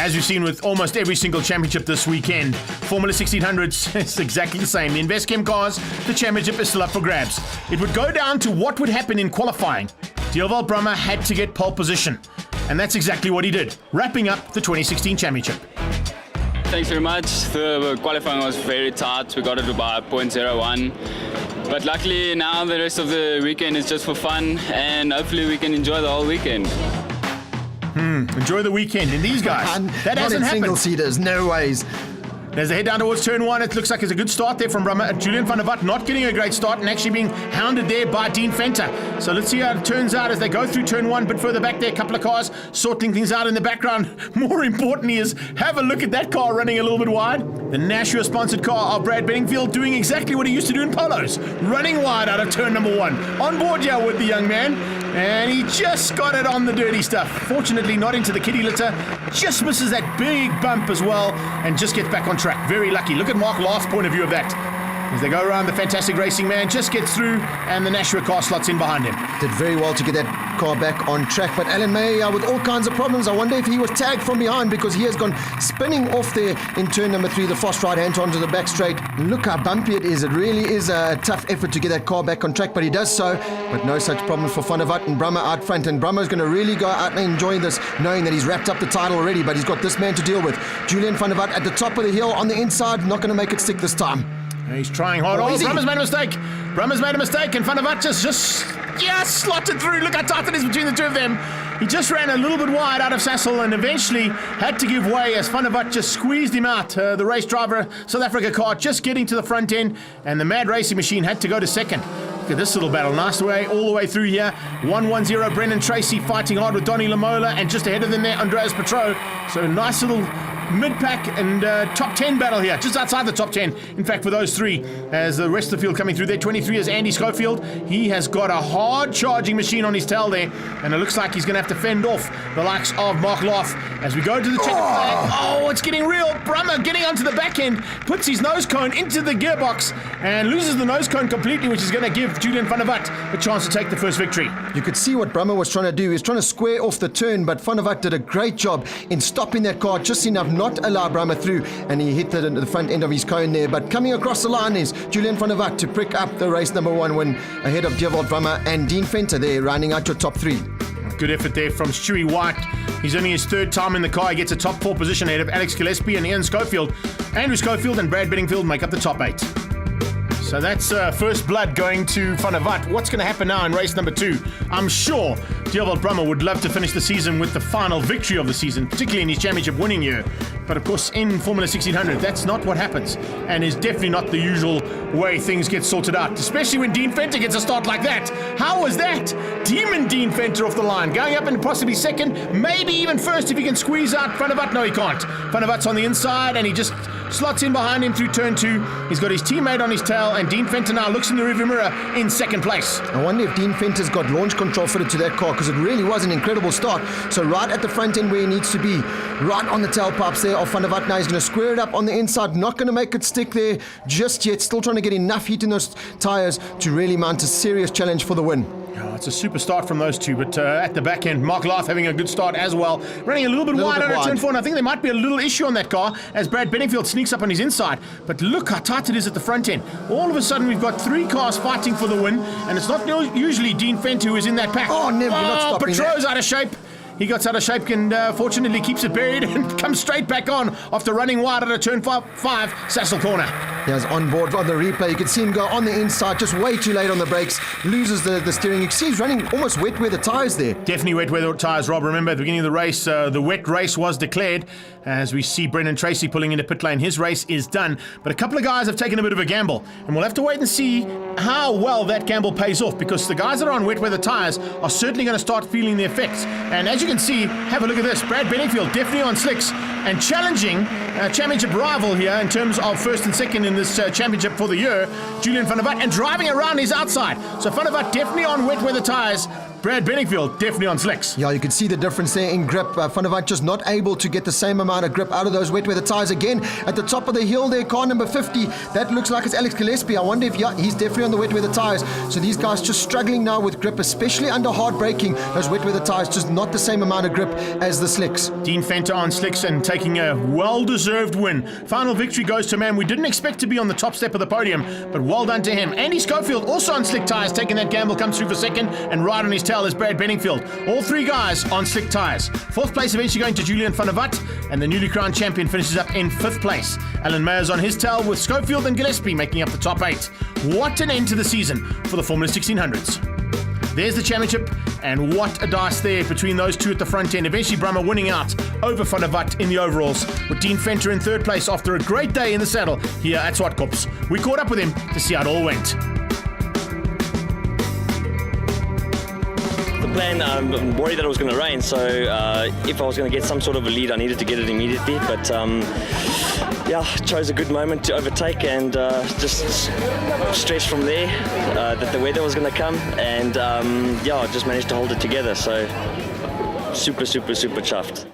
As we've seen with almost every single championship this weekend, Formula 1600s is exactly the same. The Investchem cars, the championship is still up for grabs. It would go down to what would happen in qualifying. DEWALD BRUMMER had to get pole position, and that's exactly what he did, wrapping up the 2016 championship. Thanks very much. The qualifying was very tight. We got it about 0.01. But luckily now the rest of the weekend is just for fun, and hopefully we can enjoy the whole weekend. Enjoy the weekend. And these guys, that hasn't happened. Single-seaters, no ways. As they head down towards turn one, it looks like it's a good start there from BRUMMER. Julian van der Walt not getting a great start and actually being hounded there by Dean Venter. So let's see how it turns out as they go through turn one. A bit further back there, a couple of cars sorting things out in the background. More importantly is have a look at that car running a little bit wide. The Nashua-sponsored car of Brad BENINGFIELD doing exactly what he used to do in polos, running wide out of turn number one. On board here with the young man, and he just got it on the dirty stuff. Fortunately, not into the kitty litter. Just misses that big bump as well, and just gets back on track. Very lucky. Look at Mark Lauth's point of view of that. As they go around, the fantastic racing man just gets through, and the Nashua car slots in behind him. Did very well to get that car back on track, but Alan MEYER with all kinds of problems. I wonder if he was tagged from behind, because he has gone spinning off there in turn number 3, the fast right hand onto the back straight. Look how bumpy it is. It really is a tough effort to get that car back on track, but he does so. But no such problems for Van der Walt and BRUMMER out front, and BRUMMER is going to really go out and enjoy this, knowing that he's wrapped up the title already, but he's got this man to deal with. Julian van der Walt at the top of the hill on the inside, not going to make it stick this time. He's trying hard. BRUMMER's made a mistake. BRUMMER's made a mistake, and Van der Walt just slotted through. Look how tight it is between the two of them. He just ran a little bit wide out of Sassel and eventually had to give way as Van der Walt just squeezed him out. The race driver, South Africa car, just getting to the front end, and the Mad Racing Machine had to go to second. Look at this little battle. Nice way all the way through here. 1-1-0, Brendan Tracy fighting hard with Donny LAMOLA, and just ahead of them there, Andreas Petro. So nice little mid-pack and top 10 battle here, just outside the top 10. In fact, for those three, as the rest of the field coming through there, 23 is Andy Schofield. He has got a hard charging machine on his tail there, and it looks like he's going to have to fend off the likes of Mark Lauth. As we go to the checker flag, it's getting real. BRUMMER getting onto the back end, puts his nose cone into the gearbox and loses the nose cone completely, which is going to give Julian van der Walt a chance to take the first victory. You could see what BRUMMER was trying to do. He was trying to square off the turn, but Van der Walt did a great job in stopping that car just enough not allow BRUMMER through, and he hit the front end of his cone there. But coming across the line is Julian van der Walt to pick up the race number 1 win ahead of DEWALD BRUMMER and Dean Venter there, rounding out your top 3. Good effort there from Stewie White. He's only his third time in the car. He gets a top 4 position ahead of Alex Gillespie and Ian Schofield. Andrew Schofield and Brad BENINGFIELD make up the top 8. So that's first blood going to Van der Walt. What's going to happen now in race number 2? I'm sure DEWALD BRUMMER would love to finish the season with the final victory of the season, particularly in his championship winning year. But of course, in Formula 1600, that's not what happens, and is definitely not the usual way things get sorted out, especially when Dean Venter gets a start like that. How was that? Demon Dean Venter off the line, going up and possibly second, maybe even first if he can squeeze out Van der Walt. No, he can't. Van der Walt's on the inside, and he just slots in behind him through turn 2. He's got his teammate on his tail, and Dean Venter now looks in the rearview mirror in second place. I wonder if Dean Venter's got launch control fitted to that car, because it really was an incredible start. So right at the front end where he needs to be, right on the tailpipes there of Van der Walt. Now he's going to square it up on the inside, not going to make it stick there just yet, still trying to get enough heat in those tyres to really mount a serious challenge for the win. It's a super start from those two, but at the back end, Mark Lauth having a good start as well. Running a little bit wide out of turn 4, and I think there might be a little issue on that car as Brad BENINGFIELD sneaks up on his inside. But look how tight it is at the front end. All of a sudden, we've got 3 cars fighting for the win, and it's not usually Dean Venter who is in that pack. Not stopping Petro's that. out of shape. He gets out of shape and fortunately keeps it buried and comes straight back on after running wide out of turn 5 Sassel corner. He was on board on the replay. You could see him go on the inside, just way too late on the brakes, loses the steering. You can see he's running almost wet weather tyres there. Definitely wet weather tyres, Rob. Remember, at the beginning of the race, the wet race was declared. As we see Brendan Tracy pulling into pit lane, his race is done. But a couple of guys have taken a bit of a gamble, and we'll have to wait and see how well that gamble pays off, because the guys that are on wet weather tyres are certainly going to start feeling the effects. And as you can see, have a look at this. Brad BENINGFIELD definitely on slicks and challenging championship rival here in terms of first and second in this championship for the year, Julian van der Walt, and driving around his outside. So Van der Walt definitely on wet weather tyres. Brad Benningfield definitely on slicks. Yeah, you can see the difference there in grip. Van der Walt just not able to get the same amount of grip out of those wet weather tyres. Again, at the top of the hill there, car number 50. That looks like it's Alex Gillespie. I wonder if, yeah, he's definitely on the wet weather tyres. So these guys just struggling now with grip, especially under hard braking. Those wet weather tyres, just not the same amount of grip as the slicks. Dean Fenter on slicks and taking a well-deserved win. Final victory goes to a man we didn't expect to be on the top step of the podium, but well done to him. Andy Schofield also on slick tyres, taking that gamble, comes through for second, and right on his tail is Brad Benningfield. All three guys on slick tyres. Fourth place eventually going to Julian van der Walt, and the newly crowned champion finishes up in fifth place. Alan Meyer's on his tail with Schofield and Gillespie making up the top 8. What an end to the season for the Formula 1600s. There's the championship, and what a dice there between those two at the front end. Eventually Brummer winning out over Van der Walt in the overalls, with Dean Fenter in third place after a great day in the saddle here at Zwartkops. We caught up with him to see how it all went. Plan, I'm worried that it was going to rain, so if I was going to get some sort of a lead, I needed to get it immediately, but yeah, chose a good moment to overtake and just stressed from there that the weather was going to come, and yeah, just managed to hold it together, so super chuffed.